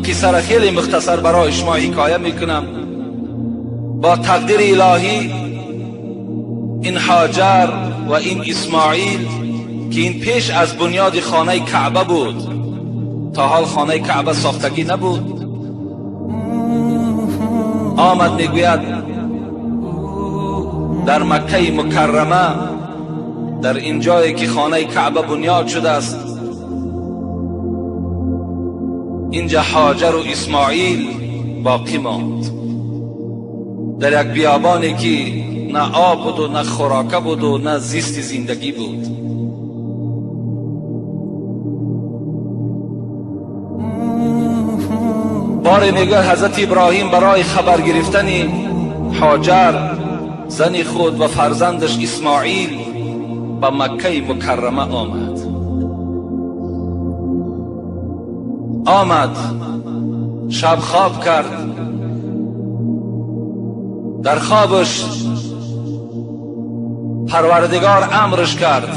قصه را خیلی مختصر برای شما حکایه میکنم. با تقدیر الهی این هاجر و این اسماعیل که این پیش از بنیاد خانه کعبه بود، تا حال خانه کعبه ساختگی نبود، آمد میگوید در مکه مکرمه، در این جایی که خانه کعبه بنیاد شده است، اینجا هاجر و اسماعیل باقی ماند در یک بیابانی که نه آب بود و نه خوراکه بود و نه زیست زندگی بود. بار میگه حضرت ابراهیم برای خبر گرفتن هاجر زن خود و فرزندش اسماعیل به مکه مکرمه آمد. شب خواب کرد. در خوابش پروردگار امرش کرد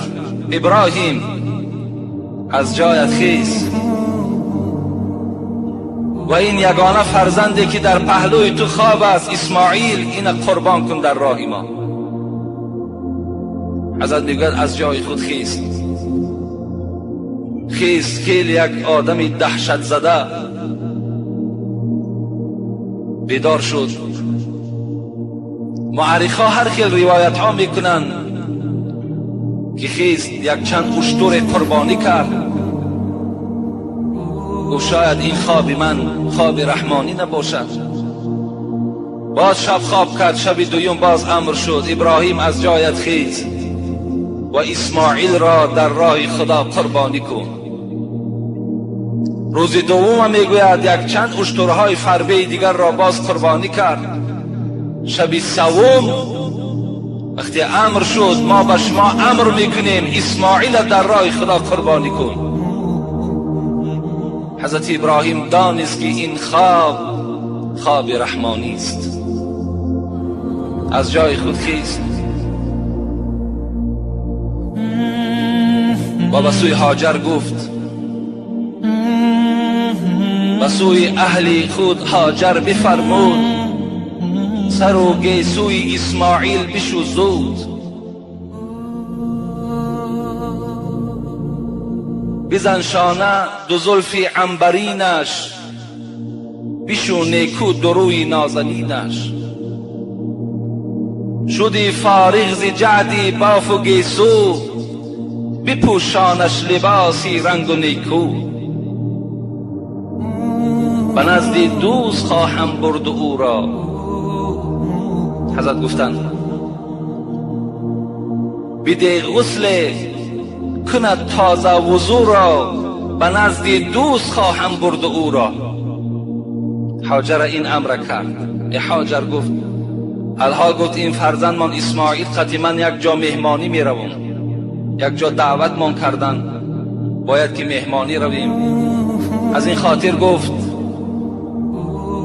ابراهیم از جایت خیز و این یگانه فرزندی که در پهلوی تو خواب است اسماعیل، این قربان کن در راه ما. حضرت میگوید از جای خود خیز. خیلی یک آدمی دهشت زده بیدار شد. معرخا هر خیل روایت ها میکنن که خیز یک چند اشتر قربانی کرد. و شاید این خواب من خواب رحمانی نباشد. باز شب خواب کرد. شب دویم باز امر شد ابراهیم از جایت خیز و اسماعیل را در راه خدا قربانی کن. روز دوم میگوید یک چند اشترهای فربه دیگر را باز قربانی کرد. شب سوم وقتی امر شد ما به شما امر میکنیم اسماعیل در راه خدا قربانی کن. حضرت ابراهیم دانست که این خواب رحمانی است. از جای خود خیست و به سوی هاجر گفت، به سوی اهل خود هاجر بفرمود سر و گیسوی اسماعیل بشو زود. بزن شانه دو زلف عنبرینش بشو نیکو دروی نازنینش. شدی فارغ ز جعدی باف و گیسو بپوشانش لباسی رنگ و نیکو. به نزد دوست خواهم برد او را. حضرت گفتند بده غسل کند تازه وضو را، به نزد دوست خواهم برد او را. هاجر این امر کرد. هاجر گفت الها گفت این فرزند من اسماعیل قدیما یک جا مهمانی می روم، یک جا دعوت من کردن، باید که مهمانی رویم. از این خاطر گفت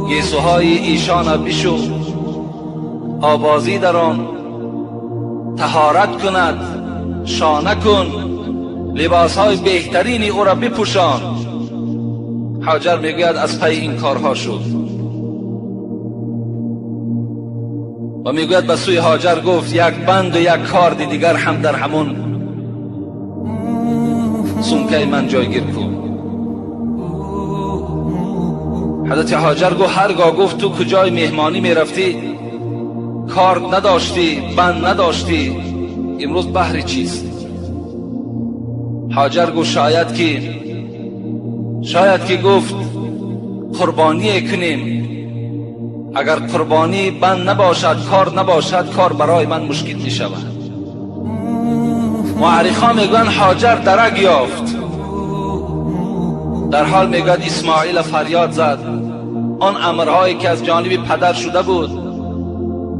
گیسوهای ایشان بشو آبازی در آن طهارت کند، شانه کن، لباسهای بهترینی او را بپوشان. هاجر میگوید از پی این کارها شد و میگوید به سوی هاجر گفت یک بند و یک کار دیگر هم در همون سمکه من جایگیر کن. حضرت هاجر گفت هرگاه گفت تو کجای مهمانی میرفتی کار نداشتی، بند نداشتی، امروز بهر چیست؟ هاجر گفت شاید که گفت قربانی کنیم، اگر قربانی بند نباشد، کار نباشد، کار برای من مشکل می شود. معرخان میگن هاجر درک یافت، در حال میگن اسماعیل فریاد زد. آن امرهایی که از جانب پدر شده بود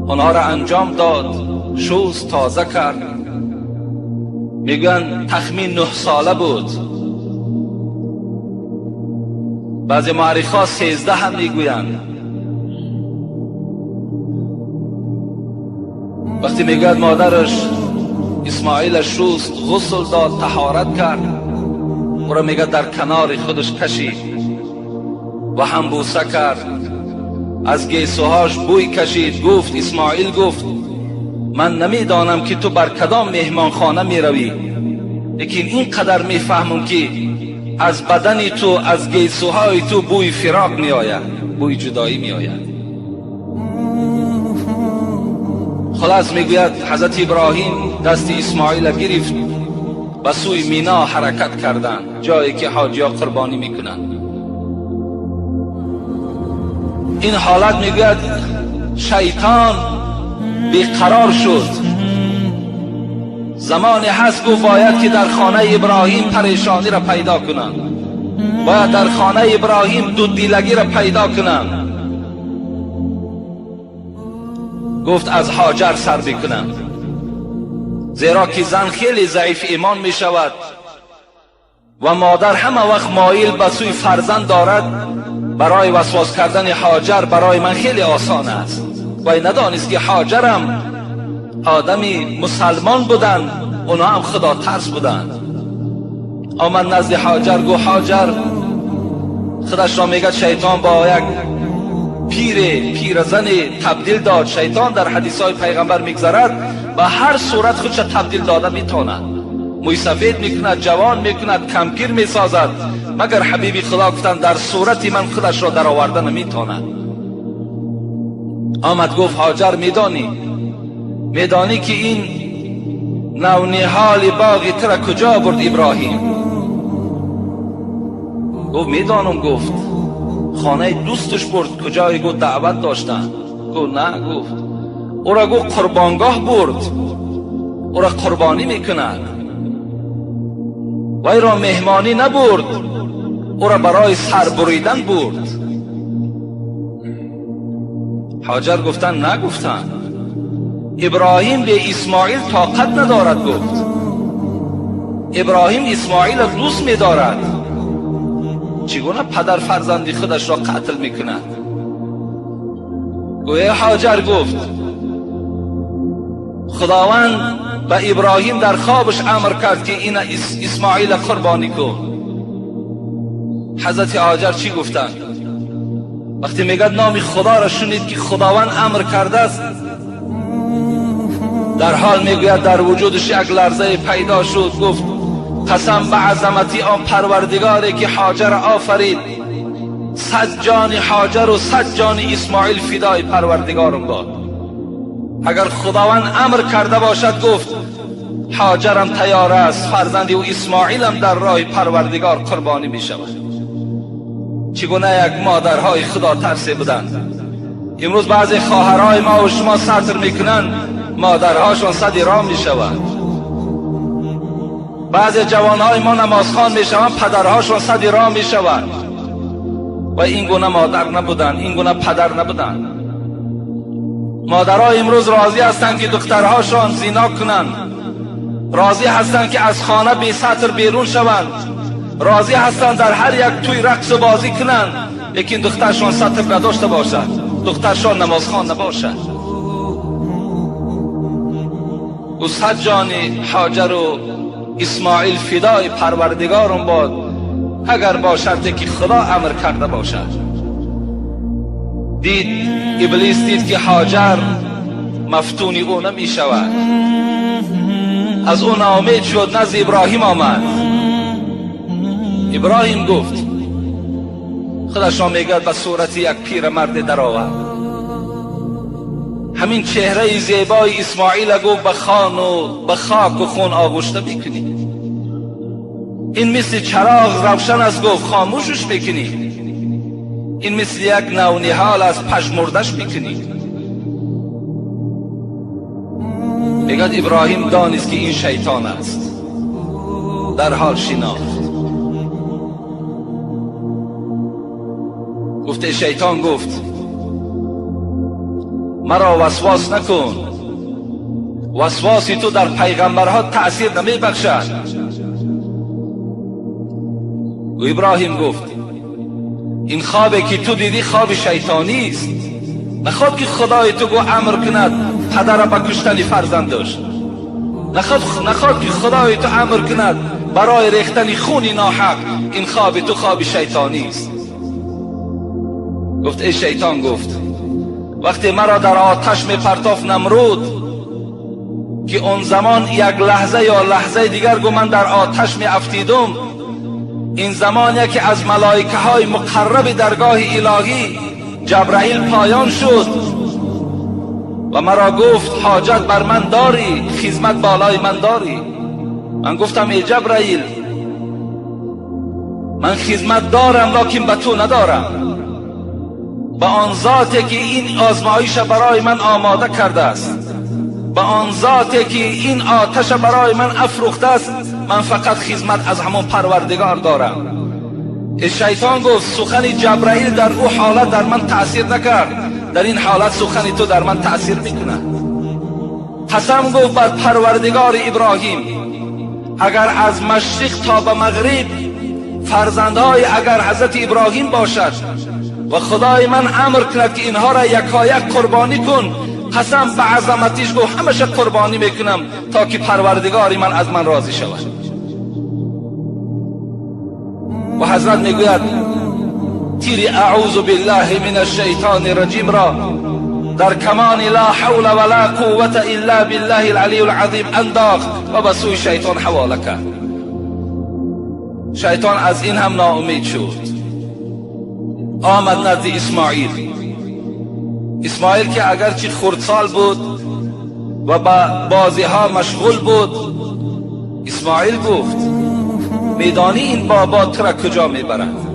آنها را انجام داد، شوست تازه کرد. میگن تخمین 9 ساله بود، بعضی معرخان 13 هم میگویند. وقتی میگوید مادرش اسماعیل شوست، غسل داد، طهارت کرد، او را میگه در کنار خودش کشید و هم بوسه کرد، از گیسوهاش بوی کشید. گفت اسماعیل گفت من نمیدانم که تو بر کدام مهمانخانه می روی، لیکن اینقدر میفهمم که از بدن تو، از گیسوهای تو بوی فراق می آید، بوی جدایی می آید. خلاص میگوید حضرت ابراهیم دست اسماعیل گرفت و سوی مینا حرکت کردند، جایی که حاجی‌ها قربانی میکنند. این حالت میگوید شیطان بیقرار شد. زمانی هست گفت باید که در خانه ابراهیم پریشانی را پیدا کنند، باید در خانه ابراهیم دوددیلگی را پیدا کنند. گفت از هاجر سر بکنم، زیرا که زن خیلی ضعیف ایمان می شود و مادر همه وقت مایل به سوی فرزند دارد. برای وسواس کردن هاجر برای من خیلی آسان است. و ندانست که هاجرم آدمی مسلمان بودن، اونا هم خدا ترس بودن. آمد نزد هاجر، گو هاجر خودش را میگه شیطان با یک پیرزن تبدیل داد. شیطان در حدیث های پیغمبر میگذرد و هر صورت خودش تبدیل داده میتواند. موی سفید میکند، جوان میکند، کمپیر میسازد، مگر حبیبی خدا گفتند در صورت من خودش را در آورده نمیتواند. آمد گفت هاجر میدانی که این نونهال باغی تر کجا برد ابراهیم؟ گفت میدانم. گفت خانه دوستش برد. کجای؟ گفت دعوت داشتن. گفت نه. گفت او را گفت قربانگاه برد، او را قربانی میکند. وی را مهمانی نبرد، او را برای سر بریدن برد. هاجر گفتن نگفتن ابراهیم به اسماعیل طاقت ندارد. گفت ابراهیم اسماعیل را دوست می‌دارد، چگونه پدر فرزندی خودش را قتل میکند؟ گویا هاجر گفت خداوند به ابراهیم در خوابش امر کرد که این اسماعیل قربانی کن. حضرت هاجر چی گفتند؟ وقتی میگه نام خدا را شنید که خداوند امر کرده است، در حال میگوید در وجودش یک لرزه پیدا شد. گفت قسم به عظمتی آن پروردگاری که هاجر آفرید، 100 جان هاجر و 100 جان اسماعیل فدای پروردگارم باد. اگر خداوند امر کرده باشد، گفت هاجرم تیار است، فرزندی و اسماعیلم در راه پروردگار قربانی می شود. چگونه یک مادرهای خدا ترسی بودند. امروز بعضی خواهرای ما و شما سطر میکنند، مادرهاشون صد رام می شود. بعضی جوانهای ما نمازخوان می شوند، پدرهاشون صد رام می شود. و این گونه مادر نبودن، این گونه پدر نبودن. مادرها امروز راضی هستند که دخترهاشون زنا کنند، راضی هستند که از خانه بی سطر بیرون شوند، راضی هستند در هر یک توی رقص و بازی کنند، لیکن دخترشون سطر نداشته باشد، دخترشون نمازخوان نباشد. و 100 جان هاجر و اسماعیل فدای پروردگارم باد، اگر با شرطی که خدا امر کرده باشد. دید ابلیس دید که هاجر مفتون او نمی شود، از اون ناامید شد، نزد ابراهیم آمد. ابراهیم گفت خودش را میگه به صورت یک پیرمرد در آورد. همین چهره زیبای اسماعیل گفت به خاک و خون آغشته میکنی. این مثل چراغ روشن است، گفت خاموشش میکنی. این مثل یک نونهال از پژمردش میکنی. میگه ابراهیم دانست که این شیطان است، در حال شناخت. گفته شیطان گفت مرا وسواس نکن، وسواسی تو در پیغمبرها تأثیر نمی بخشد. و ابراهیم گفت این خوابی که تو دیدی خواب شیطانی است، نخواد که خدای تو گو امر کند پدر را به کشتن فرزند داشت، نخواد که خدای تو امر کند برای ریختن خون ناحق. این خواب تو خواب شیطانی است. گفت ای شیطان، گفت وقتی مرا در آتش می پرتافت نمرود که اون زمان یک لحظه یا لحظه دیگر گو من در آتش می افتیدم، این زمانیه که از ملائکه های مقرب درگاه الهی جبرائیل پایان شد و مرا گفت حاجت بر من داری، خدمت بالای من داری. من گفتم ای جبرائیل، من خدمت دارم لکن به تو ندارم، به آن ذاتی که این آزمایش برای من آماده کرده است، به آن ذاتی که این آتش برای من افروخته است، من فقط خدمت از همون پروردگار دارم. شیطان گفت سخن جبرائیل در او حالت در من تأثیر نکرد، در این حالت سخن تو در من تأثیر میکنه. قسم گفت بر پروردگار ابراهیم، اگر از مشرق تا به مغرب فرزندهای اگر حضرت ابراهیم باشد و خدای من امر کند که اینها را یکایک قربانی کن، قسم به عظمتش گفت همشه قربانی میکنم تا که پروردگار من از من راضی شود. و حضرت میگوید تیر اعوذ بالله من الشیطان الرجیم را در کمان لا حول ولا قوة الا بالله العلی العظیم انداخت و به سوی شیطان حواله کرد. شیطان از این هم ناامید شد، آمد نزد اسماعیل که اگرچه خردسال بود و با بازی ها مشغول بود. اسماعیل گفت میدانی این بابا تو را کجا میبرد؟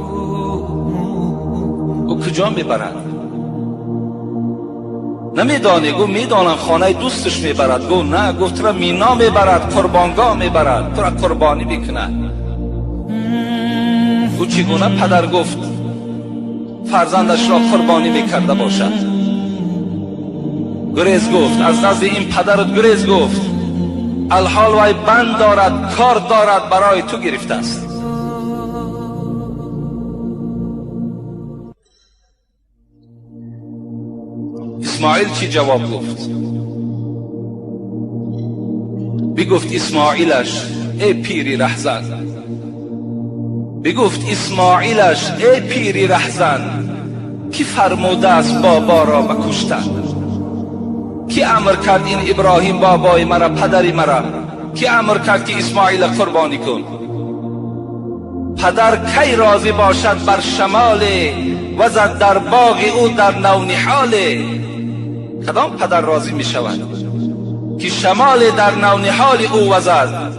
او کجا میبرد؟ نمیدانی؟ گفت میدانم خانه دوستش میبرد. گفت نه. گفت تو را مینا میبرد، قربانگاه میبرد، تو را قربانی میکند. او چگونه پدر گفت فرزندش را قربانی میکرده باشد؟ گریز گفت، از نزد این پدرت گریز گفت، الحال وای بند دارد، کار دارد، برای تو گرفته است. اسماعیل چی جواب گفت؟ بگفت اسماعیلش ای پیری رهزن، بگفت اسماعیلش ای پیری رهزن، کی فرموده است بابا را بکشتن؟ کی امر کرد این ابراهیم بابای مرا، پدری مرا، کی امر کرد که اسماعیل قربانی کن؟ پدر کی راضی باشد بر شمال وزد در باغ او در نونحال؟ کدام پدر راضی می شود که شمال در نونحال او وزد؟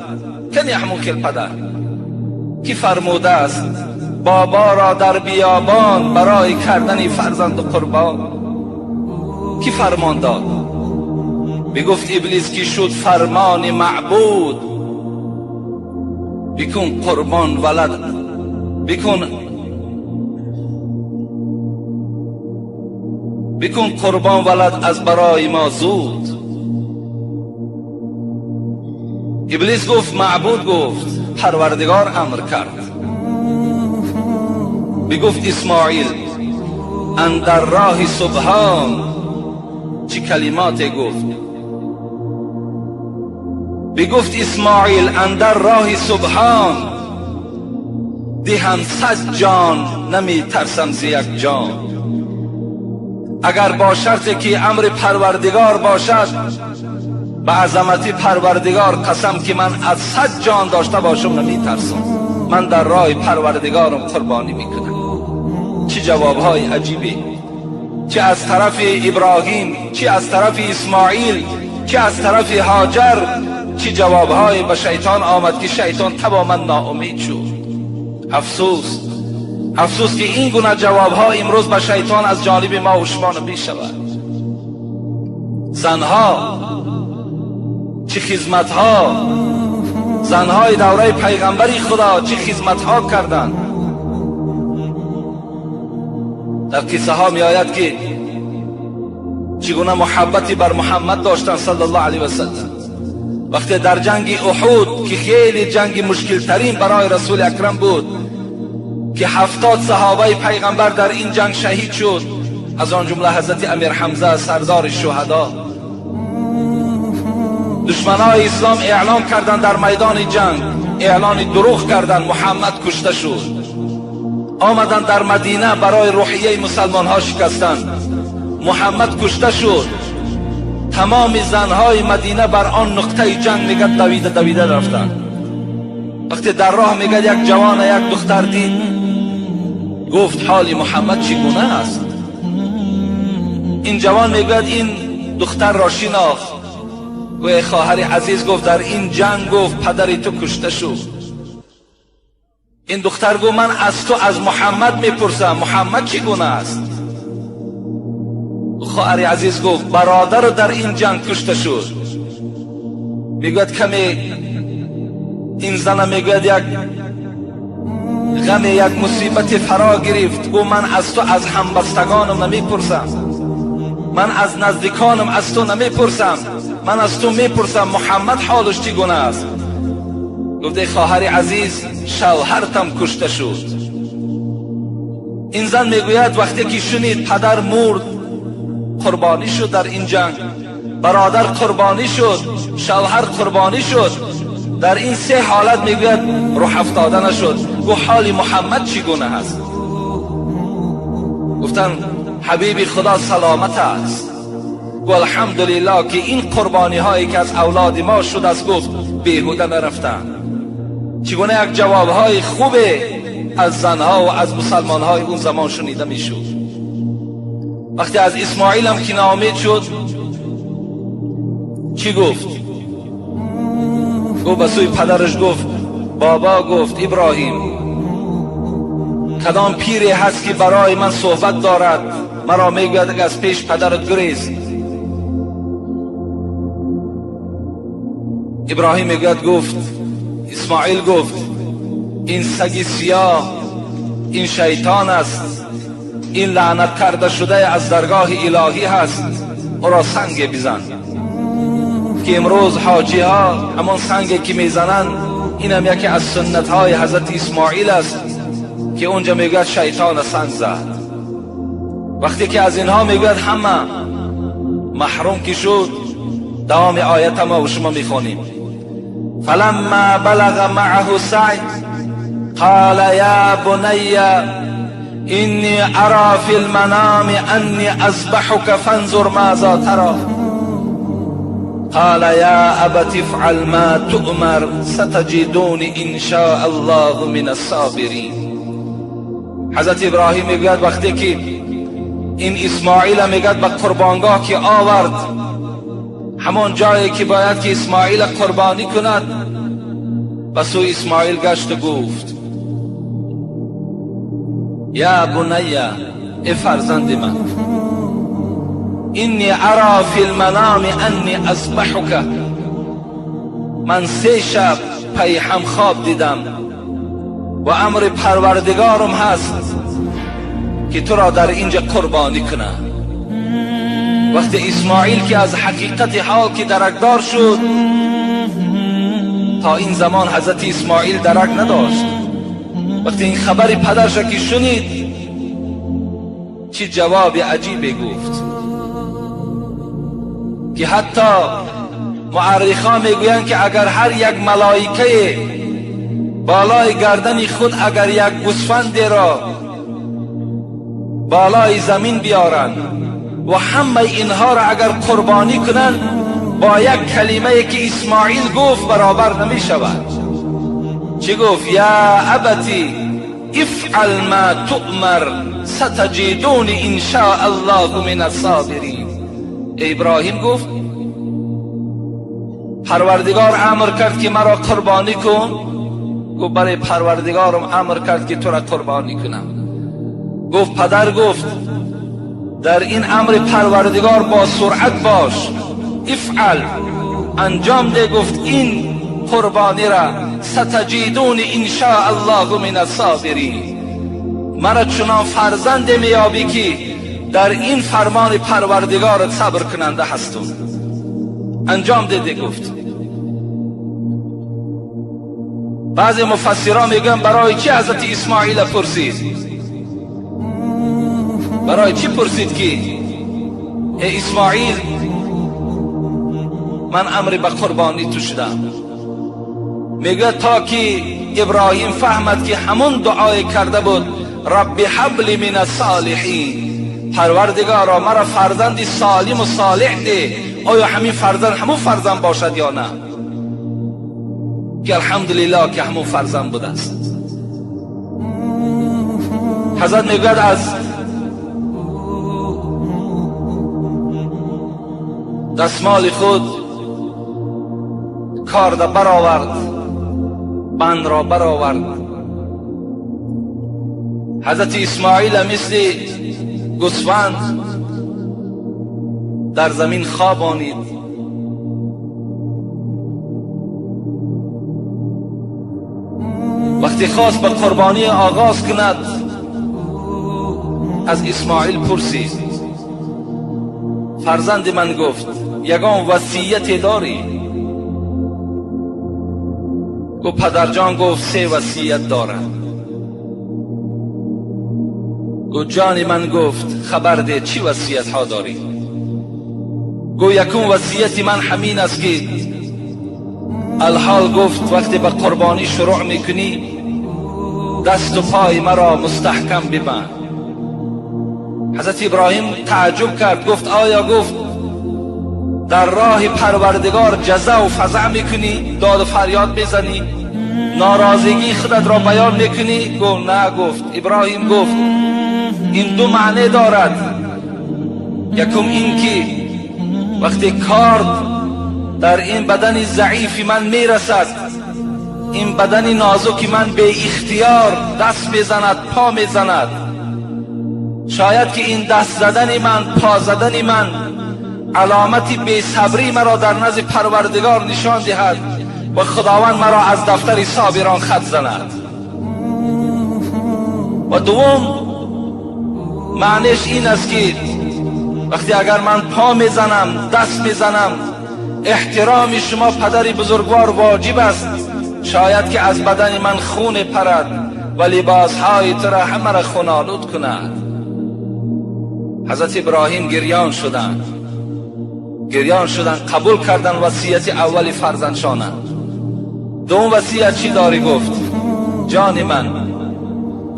کنی همون خیل پدر کی فرموده است بابا را در بیابان برای کردن فرزند قربان؟ کی فرمان داد؟ بگفت ابلیس کی شد فرمان معبود، بکن قربان ولد، بکن قربان ولد از برای ما زود. ابلیس گفت معبود گفت، پروردگار امر کرد. بگفت اسماعیل اندر راه سبحان، چی کلمات گفت؟ بگفت اسماعیل اندر راه سبحان، دهم 100 جان نمی ترسم ز یک جان. اگر با شرطی که امر پروردگار باشد، به عظمت پروردگار قسم که من از 100 جان داشته باشم نمی ترسم، من در راه پروردگارم قربانی میکنم. چه جوابهای عجیبی، چه از طرف ابراهیم، چه از طرف اسماعیل، چه از طرف هاجر، چه جوابهای به شیطان آمد که شیطان تماما ناامید شد. افسوس که این گونه جوابها امروز به شیطان از جانب ما و شما نمی شود. زنها چه خدمتها، زنهای دوره پیغمبری خدا چه خدمتها کردند. در قصه ها می آید که چگونه محبتی بر محمد داشتند صلی الله علیه و سلم. وقتی در جنگ احد که خیلی جنگ مشکل ترین برای رسول اکرم بود، که 70 صحابه پیغمبر در این جنگ شهید شد، از آن جمله حضرت امیر حمزه سردار الشهدا، دشمنان اسلام اعلان کردند در میدان جنگ، اعلان دروغ کردند محمد کشته شد. آمدن در مدینه برای روحیه مسلمان ها شکستند. محمد کشته شد. تمام زنهای مدینه بر آن نقطه جنگ میگه دویده رفتن. وقتی در راه میگه یک جوان یک دختر دید، گفت حال محمد چگونه است؟ این جوان میگه این دختر را شناخت. و خواهر عزیز گفت در این جنگ گفت پدری تو کشته شد. این دختر گفت من از تو از محمد میپرسم محمد چگونه است؟ خواهر عزیز گفت برادر رو در این جنگ کشته شد. میگوید کمی این زن میگوید یک غم یک مصیبت فرا گرفت. گفت من از تو از همبستگانم نمیپرسم، من از نزدیکانم از تو نمیپرسم، من از تو میپرسم محمد حالش چگونه است؟ گفت ای خواهر عزیز شوهرتم کشته شد. این زن میگوید وقتی که شنید پدر مرد قربانی شد در این جنگ، برادر قربانی شد، شوهر قربانی شد، در این سه حالت میگوید روح افتاده نشد. گفت حال محمد چگونه هست؟ گفتن حبیب خدا سلامت است. گفت الحمدلله که این قربانی هایی که از اولاد ما شد است گفت بیهوده نرفتن. چگونه یک جواب های خوبه از زنها و از مسلمان های اون زمان شنیده میشد. وقتی از اسماعیل هم که ناامید شد چی گفت؟ گفت بسوی پدرش گفت بابا، گفت ابراهیم کدام پیری هست که برای من صحبت دارد مرا میگوید از پیش پدرت گریز. ابراهیم میگوید گفت اسماعیل گفت این سگ سیاه این شیطان است، این لعنت کرده شده از درگاه الهی هست، او را سنگ بزن. که امروز حاجی ها همون سنگی که میزنن این هم یکی از سنت های حضرت اسماعیل است که اونجا میگوید شیطان سنگ زد. وقتی که از اینها میگوید همه محروم که شد، دوام آیت ما و شما میخونیم فلما بلغ معه سعی قال یا بنی اینی ارى فی المنام انی اذبحک فانظر ماذا تری قال یا ابت افعل ما تؤمر ستجدونی ان شاء الله من الصابرین. حضرت ابراهیم میگوید وقتی که این اسماعیل میگوید به قربانگاه که آورد، همون جایی که باید که اسماعیل قربانی کند، بس او اسماعیل گشت و گفت یا بنی ای فرزند من اینی ارى فی المنام انی اذبحک، من 3 شب پی هم خواب دیدم و امر پروردگارم هست که تو را در اینجا قربانی کنه. وقتی اسماعیل که از حقیقت حال که درکدار شد، تا این زمان حضرت اسماعیل درک نداشت، وقتی این خبر پدرش که شنید چه جواب عجیبی گفت که حتی مورخان میگویند که اگر هر یک ملائکه بالای گردن خود اگر یک گوسفندی را بالای زمین بیارن و همه اینها را اگر قربانی کنن، با یک کلمه که اسماعیل گفت برابر نمی شود. چی گفت؟ یا ابتی افعل ما تؤمر ستجدونی ان شاء الله من الصابرین. ابراهیم گفت پروردگار امر کرد که مرا قربانی کن. گفت برای پروردگارم امر کرد که تو را قربانی کنم. گفت پدر گفت در این امر پروردگار با سرعت باش، افعل انجام ده. گفت این قربانی را ستجدونی ان شاء الله من الصابرین، مرا چنان فرزند میابی که در این فرمان پروردگارت صبر کننده هستم. انجام ده. گفت بعضی مفسران میگن برای چی حضرت اسماعیل پرسید؟ برای چی پرسید که ای اسماعیل من امر به قربانی تو شدم؟ میگه تا که ابراهیم فهمد که همون دعای کرده بود رب هب لی من الصالحین، پروردگارا مرا فرزندی سالم و صالح ده. آیا همین فرزند همون فرزند باشد یا نه؟ که الحمدلله که همون فرزند بوده است. حضرت میگوید از دستمال خود کار را برآورد، بند را برآورد. حضرت اسماعیل مثل گوسفند در زمین خوابانید. وقتی خواست به قربانی آغاز کند، از اسماعیل پرسید فرزند من، گفت یگان وصیت داری؟ گفت پدرجان، گفت 3 وصیت دارم. گفت جان من، گفت خبر ده چی وصیت ها داری؟ گفت یکم وصیت من همین است که الحال، گفت وقتی به قربانی شروع میکنی دست و پای مرا مستحکم ببند. حضرت ابراهیم تعجب کرد، گفت آیا گفت در راه پروردگار جزع و فزع میکنی، داد و فریاد میزنی، ناراضگی خودت را بیان میکنی؟ گفت نه. گفت ابراهیم، گفت این 2 معنی دارد. یکم این که وقتی کار در این بدن ضعیف من میرسد، این بدن نازک من به اختیار دست میزند، پا میزند، شاید که این دست زدن من، پا زدن من علامتی بی صبری مرا در نزد پروردگار نشان دهد و خداوند مرا از دفتر صابران خط زند. و دوم معنیش این است که وقتی اگر من پا میزنم، دست میزنم، احترام شما پدر بزرگوار واجب است، شاید که از بدن من خون پرد و لباسهای تو را همه را خونالود کند. حضرت ابراهیم گریان شدند، قبول کردن وصیت اولی فرزندشان. دوم وصیت چی داری؟ گفت جان من،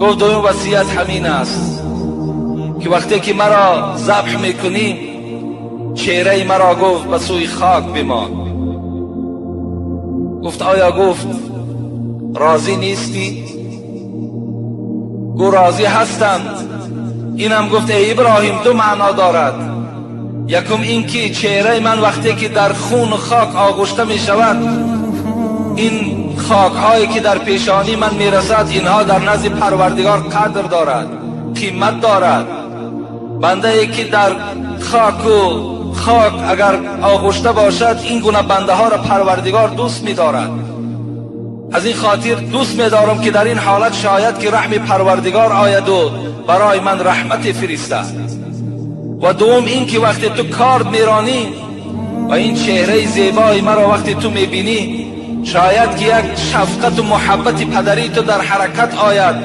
گفت دوم وصیت همین است که وقتی که مرا ذبح میکنی، چهره مرا، گفت به سوی خاک بمان. گفت آیا گفت راضی نیستی؟ گفت راضی هستم. اینم گفت ای ابراهیم 2 معنا دارد. یکم این که چهره من وقتی که در خون و خاک آغشته می شود، این خاک هایی که در پیشانی من می رسد، اینها در نزد پروردگار قدر دارد، قیمت دارد. بنده ای که در خاک اگر آغشته باشد، این گونه بنده ها را پروردگار دوست می دارد. از این خاطر دوست می دارم که در این حالت شاید که رحم پروردگار آید و برای من رحمت فرستد. و دوم این که وقتی تو کارد میرانی و این چهره زیبای مرا وقتی تو میبینی، شاید که یک شفقت و محبت پدری تو در حرکت آید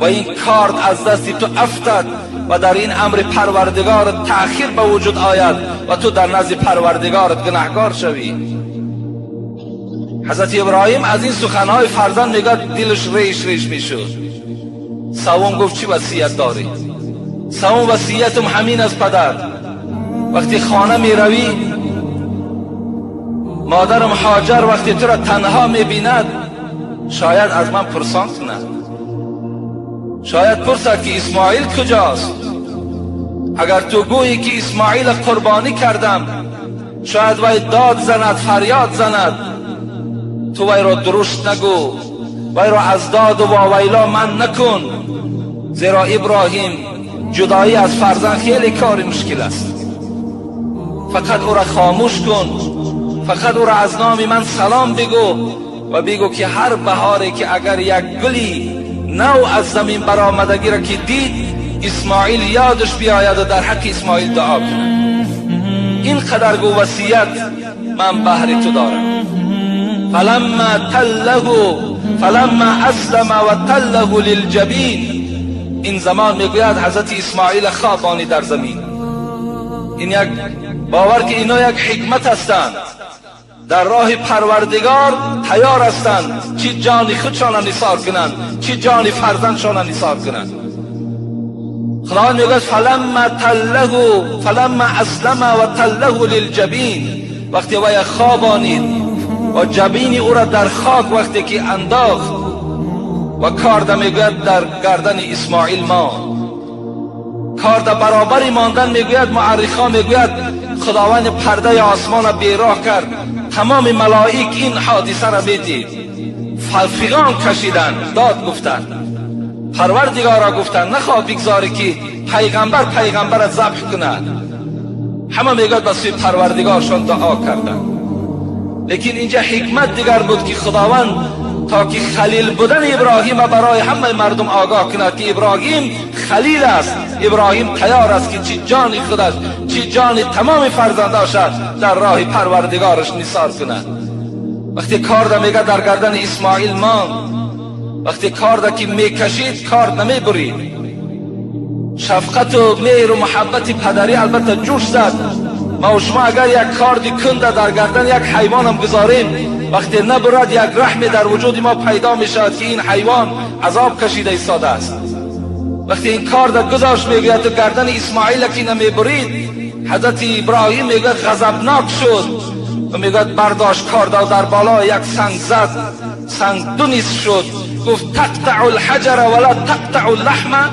و این کارد از دست تو افتد و در این امر پروردگار تأخیر به وجود آید و تو در نزد پروردگارت گناهکار شوی. حضرت ابراهیم از این سخنهای فرزند میگه دلش ریش میشد. سوم گفت چی وصیت داری؟ سوم وصیتم همین از پدر، وقتی خانه می روی، مادرم هاجر وقتی تو را تنها می بیند، شاید از من پرسان کند، شاید پرسد که اسماعیل کجاست. اگر تو گویی که اسماعیل قربانی کردم، شاید وی داد زند، فریاد زند، تو وی را درست نگو، وی را از داد و واویلا من نکن، زیرا ابراهیم جدایی از فرزند خیلی کار مشکل است. فقط او را خاموش کن، فقط او را از نام من سلام بگو و بگو که هر بهاری که اگر یک گلی نو از زمین برآمدگی را که دید، اسماعیل یادش بیاید و در حق اسماعیل دعا کند. اینقدر گو وصیت من بهر تو دارم. فلما اسلم و تله للجبین، این زمان میگوید حضرت اسماعیل خوابانی در زمین. این یک باور که اینا یک حکمت هستند، در راه پروردگار تیار هستند چی جان خودشان نثار کنند، چی جان فرزندشان نثار کنند. خداوند میگه فلما اسلم و تله للجبین، وقتی وی خوابانید و جبین او را در خاک وقتی که انداخت و کارد میگوید در گردن اسماعیل ما کارد برابری ماندن، میگوید معرخا میگوید خداوند پرده آسمان را بیراه کرد، تمام ملائک این حادثه را میدید، فیغان کشیدن، داد گفتن، پروردگارا گفتن نخواه بگذاری که پیغمبر را ذبح کند. همه میگوید به سوی پروردگارشان دعا کردن. لیکن اینجا حکمت دیگر بود که خداوند تا که خلیل بودن ابراهیم برای همه مردم آگاه کند که ابراهیم خلیل است، ابراهیم تیار است که چی جان خودش چی جان تمام فرزنداش در راه پروردگارش نثار کند. وقتی کارد میگه در گردن اسماعیل ماند، وقتی کارد که میکشید کارد نمیبرید، شفقت و مهر و محبت پدری البته جوش زد. ما و شما اگر یک کاردی کنده در گردن یک حیوان هم گذاریم، وقتی نبرد یک رحمی در وجود ما پیدا می شود که این حیوان عذاب کشیده ایستاده است. وقتی این کارد گذاشت میگوید تو گردن اسماعیل که نمیبرید، حضرت ابراهیم میگوید غضبناک شد و میگوید برداشت کارد و در بالا یک سنگ زد، سنگ دو نیز شد، گفت تقطع الحجر ولا تقطع اللحم.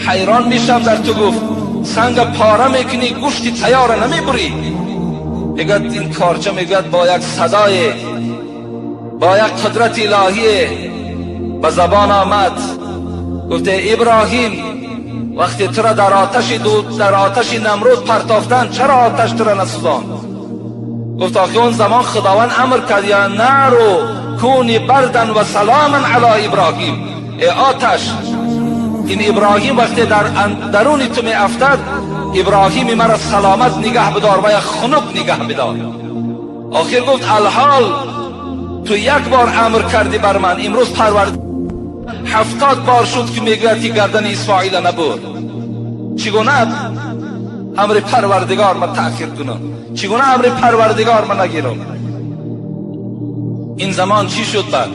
حیران میشم در تو، گفت سنگ پاره میکنی گوشتی تیاره نمیبری. میگوید این کارچه میگوید با یک صدای با یک قدرت الهی به زبان آمد، گفته ابراهیم وقتی تو را در آتش نمرود پرتافتن چرا آتش تو را نسوزاند؟ گفت آخه اون زمان خداوند امر کرد یا نارو کونی بردن و سلاما علی ابراهیم، ای آتش این ابراهیم وقتی در درون تو می افتد، ابراهیم مرا سلامت نگه بدار و یک خنک نگه بدار. آخر گفت الحال تو یک بار امر کردی بر من، امروز پرورد 70 بار شد که میگوید که گردن اسماعیل نبرد. چگونه امر پروردگار من تأخیر کنم؟ چگونه امر پروردگار من نگیرم؟ این زمان چی شد بعد؟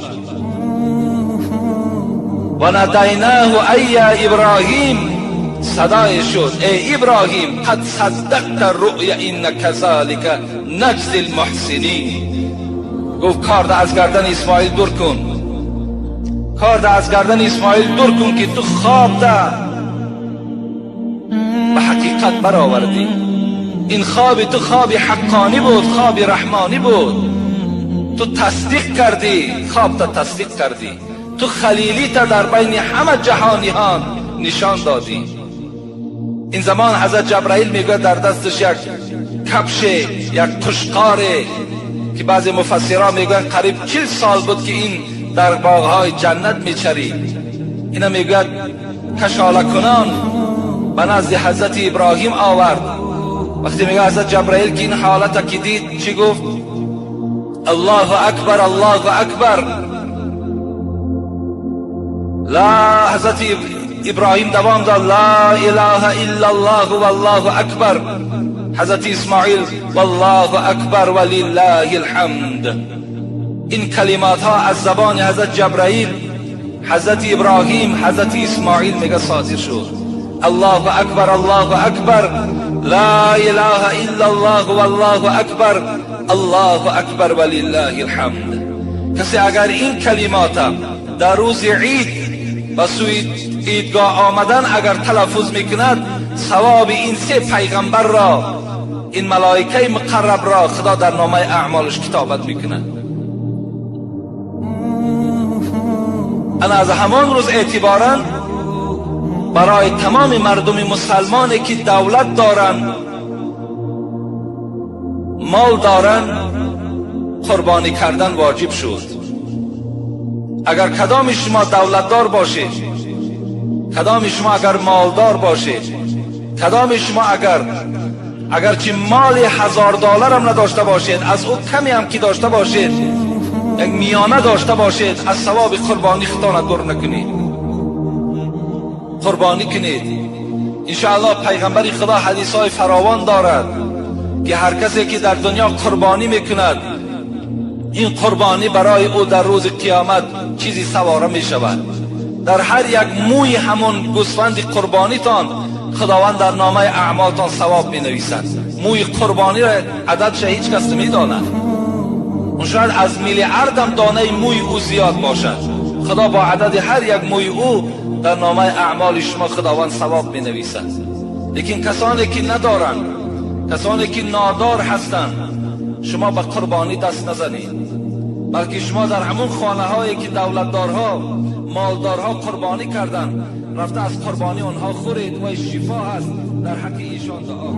و ندیناه ای ابراهیم، صدای شد ای ابراهیم قد صدقت الرؤیا ان كذلك نجزی المحسنین. گفت کارد از گردن اسماعیل دور کن، کارد از گردن اسماعیل دور کن که تو خواب ده به حقیقت برآوردی. این خواب تو خواب حقانی بود، خواب رحمانی بود، تو تصدیق کردی، خواب تا تصدیق کردی، تو خلیلی تا در بین همه جهانیان نشان دادی. این زمان حضرت جبرائیل میگه در دستش یک کفش، یک قشقار که بعضی مفسران میگن قریب 40 سال بود که این در باغهای جنت میچرید. اینا میگه کشاله کنان به نزد حضرت ابراهیم آورد. وقتی میگه حضرت جبرائیل که این حالت که دید چی گفت؟ الله اکبر الله اکبر. لا، حضرت ابراهیم دوام داد لا اله الا الله والله اکبر. حضرت اسماعیل والله اکبر ولله الحمد. این کلمات ها از زبان حضرت جبرائیل، حضرت ابراهیم، حضرت اسماعیل میگه صادر شد. الله اکبر الله اکبر، لا اله الا الله والله اکبر، الله اکبر ولله الحمد. کسی اگر این کلمات در روز عید و سوی عیدگاه آمدن اگر تلفظ میکند، ثواب این 3 پیغمبر را، این ملائکه مقرب را خدا در نامه اعمالش کتابت میکند. انا از همان روز اعتبارا برای تمام مردم مسلمانی که دولت دارن، مال دارن، قربانی کردن واجب شد. اگر کدام شما دولتدار باشید، کدام شما اگر مالدار باشید، کدام شما اگر چه مال $1000 هم نداشته باشید، از او کمی هم که داشته باشید، یک میانه داشته باشید، از ثواب قربانی خدا دور نکنید، قربانی کنید. انشاءالله پیغمبر خدا حدیث های فراوان دارد که هر کسی که در دنیا قربانی میکند، این قربانی برای او در روز قیامت چیزی سواره می شود. در هر یک موی همون گوسفند قربانیتان خداوند در نامه اعمالتان ثواب می نویسد. موی قربانی را عددش هیچ کس نمی داند. اون شاید از میلیاردم دانه موی او زیاد باشد، خدا با عدد هر یک موی او در نامه اعمال شما خداوند ثواب می نویسد. لیکن کسانی که ندارند، کسانی که نادار هستند، شما به قربانی دست نزنید، بلکه شما در همون خانه هایی که دولتدارها مالدارها قربانی کردند رفته از قربانی آنها خورید و شفا هست در حق ایشان دعا.